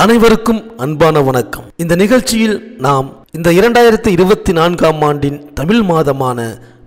அனைவருக்கும் அன்பான வணக்கம். இந்த நிகழ்ச்சியில் நாம் இந்த 2024ஆம் ஆண்டின் தமிழ் மாதமான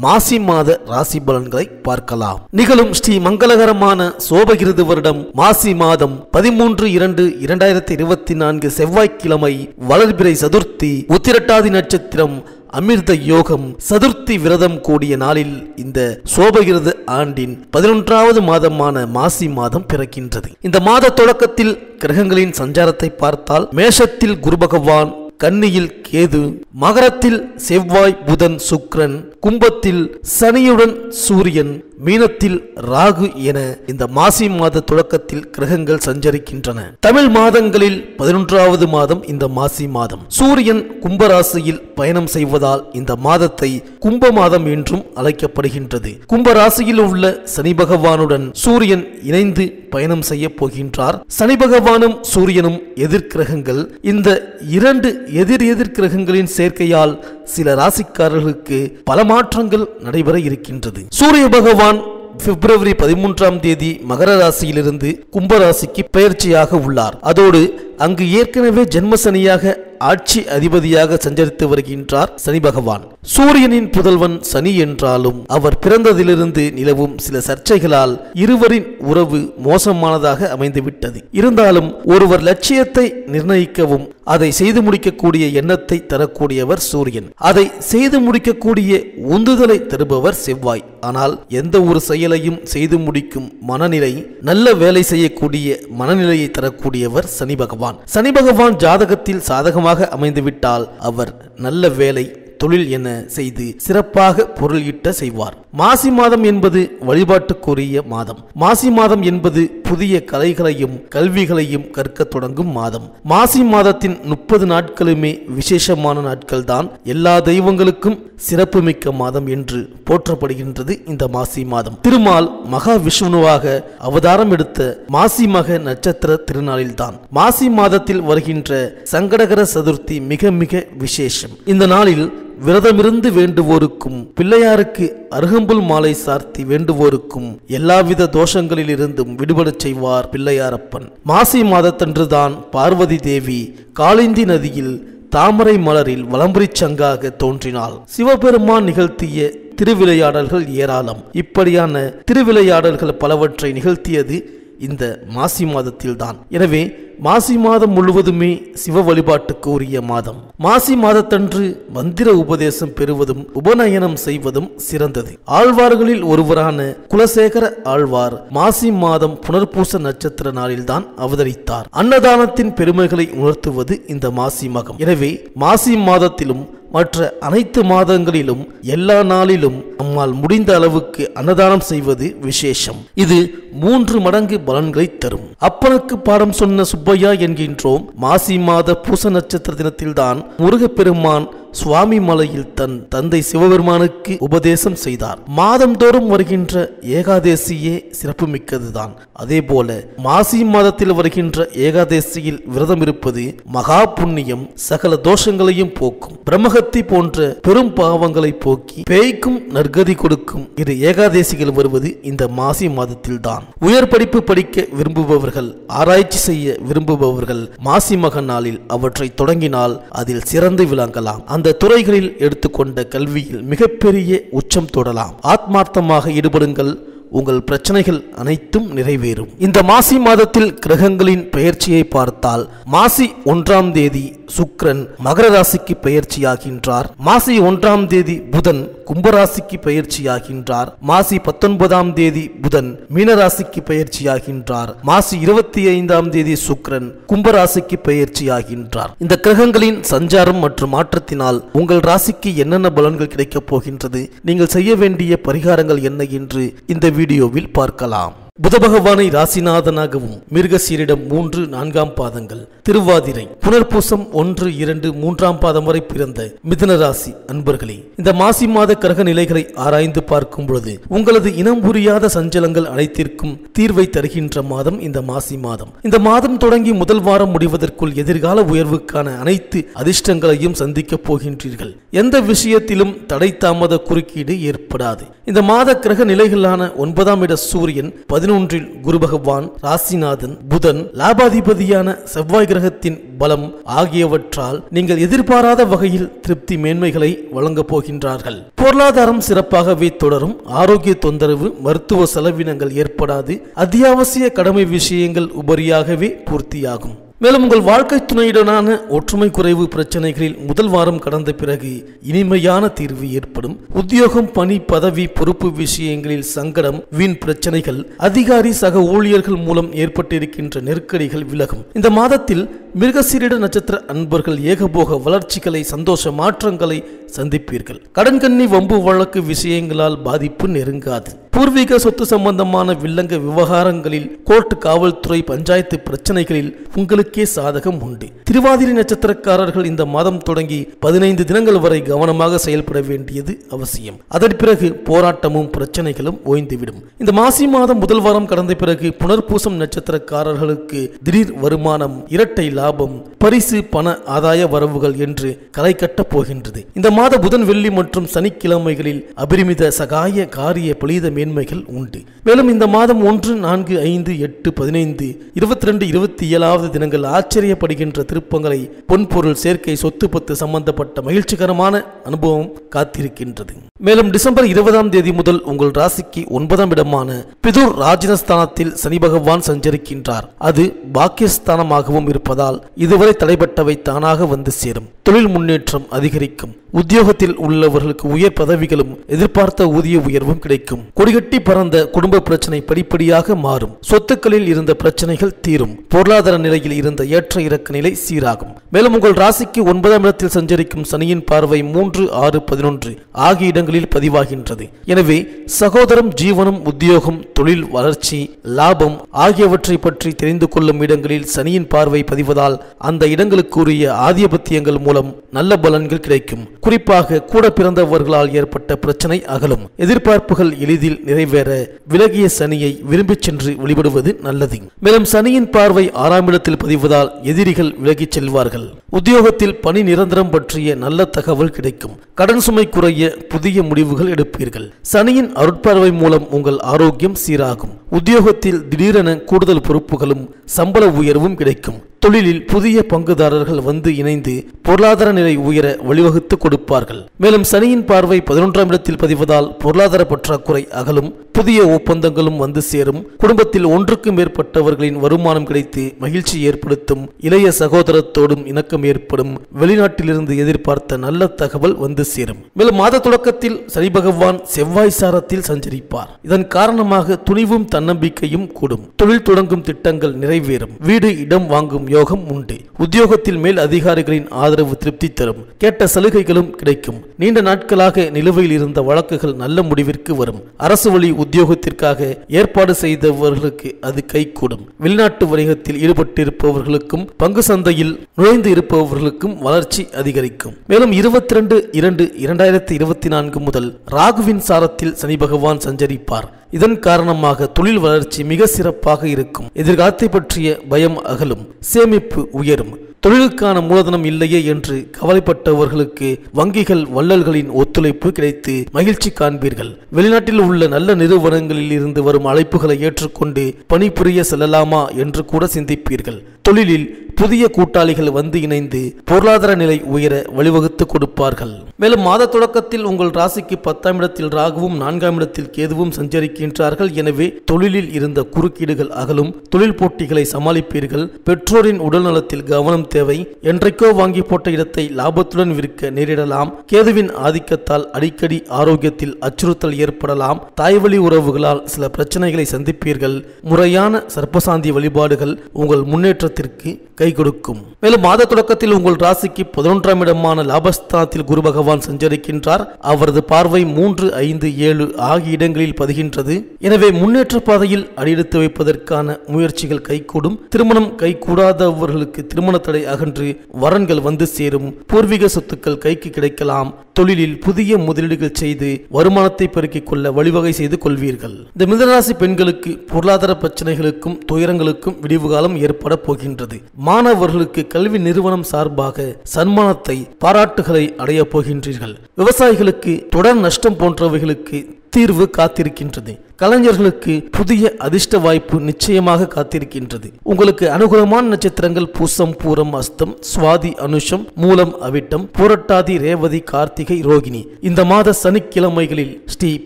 மாசி மாத ராசி பலன்களை பார்க்கலாம். நிகழும் ஸ்ரீ மங்களகரமான சோபகிருது வருடம் மாசி மாதம் 13/2/2024 செவ்வாய்க்கிழமை வளர்பிறை சதுர்த்தி உத்திரட்டாதி நட்சத்திரம் அமிர்த யோகம் சதுர்த்தி விரதம் கூடிய நாளில் இந்த சோபகிருது ஆண்டின் 11வது மாதமான மாசி மாதம் பிறக்கின்றது. இந்த மாத தொடக்கத்தில் கிரகங்களின் சஞ்சாரத்தை பார்த்தால் மேஷத்தில் குரு பகவான், கன்னியில் கேது, மகரத்தில் செவ்வாய் புதன் சுக்கிரன், கும்பத்தில் சனியுடன் சூரியன், மீனத்தில் ராகு என இந்த மாசி மாத தொடக்கத்தில் கிரகங்கள் சஞ்சரிக்கின்றன. தமிழ் மாதங்களில் 11வது மாதம் இந்த மாசி மாதம். சூரியன் கும்பராசியில் பயணம் செய்வதால் இந்த மாதத்தை கும்ப மாதம் என்றும் அழைக்கப்படுகின்றது. கும்பராசியில் உள்ள சனி பகவானுடன் சூரியன் இணைந்து பயணம் செய்ய போகின்றார். சனி பகவானும் சூரியனும் எதிர்கிரகங்கள். இந்த இரண்டு எதிர் கிரகங்களின் சேர்க்கையால் சில ராசிக்காரர்களுக்கு பல மாற்றங்கள் நடைபெற இருக்கின்றது. சூரிய பகவான் பிப்ரவரி 13ஆம் தேதி மகர ராசியிலிருந்து கும்பராசிக்கு பெயர்ச்சியாக உள்ளார். அதோடு அங்கு ஏற்கனவே ஜென்மசனியாக ஆட்சி அதிபதியாக சஞ்சரித்து வருகின்றார் சனி பகவான். சூரியனின் புதல்வன் சனி என்றாலும் அவர் பிறந்ததிலிருந்து நிலவும் சில சர்ச்சைகளால் இருவரின் உறவு மோசமானதாக அமைந்துவிட்டது. இருந்தாலும் ஒருவர் லட்சியத்தை நிர்ணயிக்கவும் அதை செய்து முடிக்கக்கூடிய எண்ணத்தை தரக்கூடியவர் சூரியன். அதை செய்து முடிக்கக்கூடிய உந்துதலை தருபவர் செவ்வாய். ஆனால் எந்த ஒரு செயலையும் செய்து முடிக்கும் மனநிலை, நல்ல வேலை செய்யக்கூடிய மனநிலையை தரக்கூடியவர் சனி பகவான். சனி பகவான் ஜாதகத்தில் சாதகமாக அமைந்துவிட்டால் அவர் நல்ல வேலை, தொழில் என செய்து சிறப்பாக பொருள் ஈட்ட செய்வார். மாசி மாதம் என்பது வழிபாட்டுக்குரிய மாதம். மாசி மாதம் என்பது புதிய கலைகளையும் கல்விகளையும் கற்க தொடங்கும் மாதம். மாசி மாதத்தின் 30 நாட்களுமே விசேஷமான நாட்கள் தான். எல்லா தெய்வங்களுக்கும் சிறப்புமிக்க மாதம் என்று போற்றப்படுகின்றது இந்த மாசி மாதம். திருமால் மகா விஷ்ணுவாக அவதாரம் எடுத்த மாசி மக நட்சத்திர திருநாளில்தான் மாசி மாதத்தில் வருகின்ற சங்கடகர சதுர்த்தி மிக மிக விசேஷம். இந்த நாளில் விரதமிருந்து வேண்டுவோருக்கும், பிள்ளையாருக்கு அருகம்புல் மாலை சார்த்தி வேண்டுவோருக்கும் எல்லாவித தோஷங்களில் இருந்தும் விடுபடச் செய்வார் பிள்ளையாரப்பன். மாசி மாதத்தன்றுதான் பார்வதி தேவி காளிந்தி நதியில் தாமரை மலரில் வலம்புரி சங்காக தோன்றினாள். சிவபெருமான் நிகழ்த்திய திருவிளையாடல்கள் ஏராளம். இப்படியான திருவிளையாடல்கள் பலவற்றை நிகழ்த்தியது இந்த மாசி மாதத்தில் தான். எனவே மாசி மாதம் முழுவதுமே சிவ வழிபாட்டுக்கு உரிய மாதம். மாசி மாதத்தன்று மந்திர உபதேசம் பெறுவதும் உபநயனம் செய்வதும் சிறந்தது. ஆழ்வார்களில் ஒருவரான குலசேகர ஆழ்வார் மாசி மாதம் புனர்பூச நட்சத்திர நாளில்தான் அவதரித்தார். அன்னதானத்தின் பெருமைகளை உணர்த்துவது இந்த மாசி மகம். எனவே மாசி மாதத்திலும் மற்ற அனைத்து மாதங்களிலும் எல்லா நாளிலும் நம்மால் முடிந்த அளவுக்கு அன்னதானம் செய்வது விசேஷம். இது 3 மடங்கு பலன்களை தரும். அப்பனுக்கு பாடம் சொன்ன சுப்பையா என்கின்றோம். மாசி மாத பூச நட்சத்திர தினத்தில்தான் முருகப்பெருமான் சுவாமி மலையில் தன் தந்தை சிவபெருமானுக்கு உபதேசம் செய்தார். மாதந்தோறும் வருகின்ற ஏகாதேசியே சிறப்பு மிக்கதுதான். அதே போல மாசி மாதத்தில் வருகின்ற ஏகாதேசியில் விரதம் இருப்பது மகா புண்ணியம், சகல தோஷங்களையும் போக்கும். பிரம்மஹத்தி போன்ற பெரும் பாவங்களை போக்கி பேய்க்கும் நற்கதி கொடுக்கும் இரு ஏகாதேசிகள் வருவது இந்த மாசி மாதத்தில் தான். உயர் படிப்பு படிக்க விரும்புபவர்கள், ஆராய்ச்சி செய்ய விரும்புபவர்கள் மாசி மக நாளில் அவற்றை தொடங்கினால் அதில் சிறந்து விளங்கலாம். அந்த துறைகளில் எடுத்துக்கொண்ட கல்வியில் மிகப்பெரிய உச்சம் தொடலாம். ஆத்மார்த்தமாக ஈடுபடுங்கள், உங்கள் பிரச்சனைகள் அனைத்தும் நிறைவேறும். இந்த மாசி மாதத்தில் கிரகங்களின் பெயர்ச்சியை பார்த்தால் மாசி 1ஆம் தேதி சுக்கிரன் மகர ராசிக்கு பெயர்ச்சியாகின்றார். மாசி 1ஆம் தேதி புதன் கும்பராசிக்கு பெயர்ச்சியாகின்றார். மாசி 19ஆம் தேதி புதன் மீனராசிக்கு பெயர்ச்சியாகின்றார். மாசி 25ஆம் தேதி சுக்கிரன் கும்பராசிக்கு பெயர்ச்சியாகின்றார். இந்த கிரகங்களின் சஞ்சாரம் மற்றும் மாற்றத்தினால் உங்கள் ராசிக்கு என்னென்ன பலன்கள் கிடைக்கப் போகின்றது, நீங்கள் செய்ய வேண்டிய பரிகாரங்கள் என்ன என்று இந்த வீடியோவில் பார்க்கலாம். புத பகவானை ராசிநாதனாகவும் மிருகசீரிடம் 3, 4ஆம் பாதங்கள், திருவாதிரை, புனர்பூசம் 1, 2, 3ஆம் பாதம் வரை பிறந்த மிதுன ராசி அன்பர்களே, இந்த மாசி மாத கிரக நிலைகளை ஆராய்ந்து பார்க்கும் பொழுது உங்களது இனம் புரியாத சஞ்சலங்கள் அனைத்திற்கும் தீர்வை தருகின்ற மாதம் இந்த மாசி மாதம். இந்த மாதம் தொடங்கி முதல் வாரம் முடிவதற்குள் எதிர்கால உயர்வுக்கான அனைத்து அதிர்ஷ்டங்களையும் சந்திக்கப் போகின்றீர்கள். எந்த விஷயத்திலும் தடை தாமத குறுக்கீடு ஏற்படாது. இந்த மாத கிரக நிலைகளான 9ஆம் இட சூரியன் 11 குரு பகவான், ராசிநாதன், புதன், லாபாதிபதியான செவ்வாய் கிரகத்தின் பலம் ஆகியவற்றால் நீங்கள் எதிர்பாராத வகையில் திருப்தி மேன்மைகளை வழங்கப் போகின்றார்கள். பொருளாதாரம் சிறப்பாகவே தொடரும். ஆரோக்கிய தொந்தரவு, மருத்துவ செலவினங்கள் ஏற்படாது. அத்தியாவசிய கடமை விஷயங்கள் உபரியாகவே பூர்த்தியாகும். மேலும் உங்கள் வாழ்க்கை துணையுடனான ஒற்றுமை குறைவு பிரச்சனைகளில் முதல் வாரம் கடந்த பிறகு இனிமையான தீர்வு ஏற்படும். உத்தியோகம், பணி, பதவி, பொறுப்பு விஷயங்களில் சங்கடம், வீண் பிரச்சனைகள், அதிகாரி சக ஊழியர்கள் மூலம் ஏற்பட்டிருக்கின்ற நெருக்கடிகள் விலகும். இந்த மாதத்தில் மிருகசீரிட நட்சத்திர அன்பர்கள் ஏகபோக வளர்ச்சிகளை, சந்தோஷ மாற்றங்களை சந்திப்பீர்கள். கடன், கன்னி, வம்பு வழக்கு விஷயங்களால் பாதிப்பு நெருங்காது. பூர்வீக சொத்து சம்பந்தமான வில்லங்க விவகாரங்களில், கோர்ட், காவல்துறை, பஞ்சாயத்து பிரச்சனைகளில் உங்களுக்கே சாதகம் உண்டு. திருவாதிரை நட்சத்திரக்காரர்கள் இந்த மாதம் தொடங்கி 15 தினங்கள் வரை கவனமாக செயல்பட வேண்டியது அவசியம். அதன் பிறகு போராட்டமும் பிரச்சனைகளும் ஓய்ந்துவிடும். இந்த மாசி மாதம் முதல் வாரம் கடந்த பிறகு புனர்பூசம் நட்சத்திரக்காரர்களுக்கு திடீர் வருமானம், இரட்டை லாபம், பரிசு, பண ஆதாய வரவுகள் என்று களை கட்டப் போகின்றது. இந்த மாத புதன், வெள்ளி மற்றும் சனிக்கிழமைகளில் அபரிமித சகாய காரிய பலித மேன்மைகள் உண்டு. மேலும் இந்த மாதம் 1, 4, 5, 8, 15, 22, 27 தினங்கள் ஆச்சரியப்படுகின்ற திருப்பங்களை, பொன்பொருள் சேர்க்கை, சொத்து பத்து சம்பந்தப்பட்ட மகிழ்ச்சிகரமான அனுபவம் காத்திருக்கின்றது. மேலும் டிசம்பர் 20ஆம் தேதி முதல் உங்கள் ராசிக்கு 9ஆம் இடமான பிதுர் ராஜ்யஸ்தானத்தில் சனி பகவான் சஞ்சரிக்கின்றார். அது பாக்கியஸ்தானமாகவும் இருப்பதால் இதுவரை தடைபட்டவை தானாக வந்து சேரும். தொழில் முன்னேற்றம் அதிகரிக்கும். உத்தியோகத்தில் உள்ளவர்களுக்கு உயர் பதவிகளும் எதிர்பார்த்த ஊதிய உயர்வும் கிடைக்கும். கொடிகட்டி பறந்த குடும்ப பிரச்சனை படிப்படியாக மாறும். சொத்துக்களில் இருந்த பிரச்சனைகள் தீரும். பொருளாதார நிலையில் இருந்த ஏற்ற இறக்க நிலை சீராகும். மேலும் உங்கள் ராசிக்கு 9ஆம் இடத்தில் சஞ்சரிக்கும் சனியின் பார்வை 3, 6, 11 ஆகிய இடங்களில் பதிவாகின்றது. எனவே சகோதரம், ஜீவனம், உத்தியோகம், தொழில் வளர்ச்சி, லாபம் ஆகியவற்றை பற்றி தெரிந்து கொள்ளும் இடங்களில் சனியின் பார்வை பதிவதால் அந்த இடங்களுக்குரிய ஆதிபத்தியங்கள் மூலம் நல்ல பலன்கள் கிடைக்கும். குறிப்பாக கூட பிறந்தவர்களால் ஏற்பட்ட பிரச்சனை அகலும். எதிர்பார்ப்புகள் எளிதில் நிறைவேற விலகிய சனியை விரும்பி சென்று வழிபடுவது நல்லது. மேலும் சனியின் பார்வை 6ஆம் இடத்தில் பதிவதால் எதிரிகள் விலகிச் செல்வார்கள். உத்தியோகத்தில் பணி நிரந்தரம் பற்றிய நல்ல தகவல் கிடைக்கும். கடன் சுமை குறைய புதிய முடிவுகள் எடுப்பீர்கள். சனியின் அருட்பார்வை மூலம் உங்கள் ஆரோக்கியம் சீராகும். உத்தியோகத்தில் திடீரென கூடுதல் பொறுப்புகளும் சம்பள உயர்வும் கிடைக்கும். தொழிலில் புதிய பங்குதாரர்கள் வந்து இணைந்து பொருளாதார நிலை உயர வழிவகுத்து கொடுப்பார்கள். மேலும் சனியின் பார்வை 11ஆம் இடத்தில் பதிவதால் பொருளாதார பற்றாக்குறை அகலும். புதிய ஒப்பந்தங்களும் வந்து சேரும். குடும்பத்தில் ஒன்றுக்கு மேற்பட்டவர்களின் வருமானம் கிடைத்து மகிழ்ச்சி ஏற்படுத்தும். இளைய சகோதரத்தோடும் இணக்கம் ஏற்படும். வெளிநாட்டிலிருந்து எதிர்பார்த்த நல்ல தகவல் வந்து சேரும். மேலும் மாத தொடக்கத்தில் சனி பகவான் செவ்வாய் சாரத்தில் சஞ்சரிப்பார். இதன் காரணமாக துணிவும் தன்னம்பிக்கையும் கூடும். தொழில் தொடங்கும் திட்டங்கள் நிறைவேறும். வீடு, இடம் வாங்கும் யோகம் உண்டு. உத்தியோகத்தில் மேல் அதிகாரிகளின் ஆதரவு திருப்தி தரும். கேட்ட சலுகைகளும் கிடைக்கும். நீண்ட நாட்களாக நிலுவையில் இருந்த வழக்குகள் நல்ல முடிவிற்கு வரும். அரசு வழி உத்தியோகத்திற்காக ஏற்பாடு செய்தவர்களுக்கு அது கைகூடும். வெளிநாட்டு வணிகத்தில் ஈடுபட்டிருப்பவர்களுக்கும் பங்கு சந்தையில் நுழைந்து இருப்பவர்களுக்கும் வளர்ச்சி அதிகரிக்கும். மேலும் 22/2/2024 முதல் ராகுவின் சாரத்தில் சனி பகவான் சஞ்சரிப்பார். இதன் காரணமாக தொழில் வளர்ச்சி மிக சிறப்பாக இருக்கும். எதிர்காலத்தை பற்றிய பயம் அகலும். சேமிப்பு உயரும். தொழிலுக்கான மூலதனம் இல்லையே என்று கவலைப்பட்டவர்களுக்கு வங்கிகள், வள்ளல்களின் ஒத்துழைப்பு கிடைத்து மகிழ்ச்சி காண்பீர்கள். வெளிநாட்டில் உள்ள நல்ல நிறுவனங்களில் இருந்து வரும் அழைப்புகளை ஏற்றுக்கொண்டு பணிபுரிய செல்லலாமா என்று கூட சிந்திப்பீர்கள். தொழிலில் புதிய கூட்டாளிகள் வந்து இணைந்து பொருளாதார நிலை உயர வழிவகுத்து கொடுப்பார்கள். மேலும் மாத தொடக்கத்தில் உங்கள் ராசிக்கு 10ஆம் இடத்தில் ராகுவும் 4ஆம் இடத்தில் கேதுவும் சஞ்சரிக்கின்றார்கள். எனவே தொழிலில் இருந்த குறுக்கீடுகள் அகலும். தொழில் போட்டிகளை சமாளிப்பீர்கள். பெற்றோரின் உடல் நலத்தில் கவனம் தேவை. என்றைக்கோ வாங்கி போட்ட இடத்தை லாபத்துடன் விற்க நேரிடலாம். கேதுவின் ஆதிக்கத்தால் அடிக்கடி ஆரோக்கியத்தில் அச்சுறுத்தல் ஏற்படலாம். தாய்வழி உறவுகளால் சில பிரச்சனைகளை சந்திப்பீர்கள். முறையான சர்ப்பசாந்தி வழிபாடுகள் உங்கள் முன்னேற்றத்திற்கு கை கொடுக்கும். மேலும் மாத தொடக்கத்தில் உங்கள் ராசிக்கு 11ஆம் இடமான லாபஸ்தானத்தில் குரு பகவான் சஞ்சரிக்கின்றார். அவரது பார்வை 3, 5, 7 ஆகிய இடங்களில் பதிகின்றது. எனவே முன்னேற்ற பாதையில் அடியெடுத்து வைப்பதற்கான முயற்சிகள் கைகூடும். திருமணம் கைகூடாதவர்களுக்கு திருமண தடை அகன்று வரன்கள் வந்து சேரும். பூர்வீக சொத்துக்கள் கைக்கு கிடைக்கலாம். தொழிலில் புதிய முதலீடுகள் செய்து வருமானத்தை பெருக்கிக் கொள்ள வழிவகை செய்து கொள்வீர்கள். இந்த மிதுனராசி பெண்களுக்கு பொருளாதார பிரச்சனைகளுக்கும் துயரங்களுக்கும் விடிவு காலம் ஏற்பட போகின்றது. மாணவர்களுக்கு கல்வி நிறுவனம் சார்பாக சன்மானத்தை, பாராட்டுகளை அடைய போகின்றீர்கள். விவசாயிகளுக்கு தொடர் நஷ்டம் போன்றவைகளுக்கு புத்தீர்வு காத்திருக்கின்றது. கலைஞர்களுக்கு புதிய அதிர்ஷ்ட வாய்ப்பு நிச்சயமாக காத்திருக்கின்றது. உங்களுக்கு அனுகூலமான நட்சத்திரங்கள் பூசம், பூரம், அஸ்தம், சுவாதி, அனுஷம், மூலம், அவிட்டம், புரட்டாதி, ரேவதி, கார்த்திகை, ரோகிணி. இந்த மாத சனிக்கிழமைகளில் ஸ்ரீ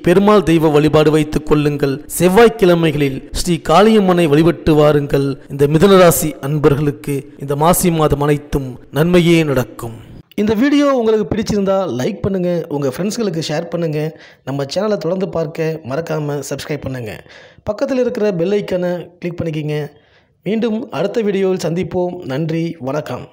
பெருமாள் தெய்வ வழிபாடு வைத்துக் கொள்ளுங்கள். செவ்வாய்க்கிழமைகளில் ஸ்ரீ காளியம்மனை வழிபட்டு வாருங்கள். இந்த மிதுனராசி அன்பர்களுக்கு இந்த மாசி மாதம் அனைத்தும் நன்மையே நடக்கும். இந்த வீடியோ உங்களுக்கு பிடிச்சிருந்தா லைக் பண்ணுங்கள், உங்கள் ஃப்ரெண்ட்ஸ்களுக்கு ஷேர் பண்ணுங்கள். நம்ம சேனலை தொடர்ந்து பார்க்க மறக்காமல் சப்ஸ்கிரைப் பண்ணுங்கள். பக்கத்தில் இருக்கிற பெல் ஐக்கானை கிளிக் பண்ணிக்கிங்க. மீண்டும் அடுத்த வீடியோவில் சந்திப்போம். நன்றி, வணக்கம்.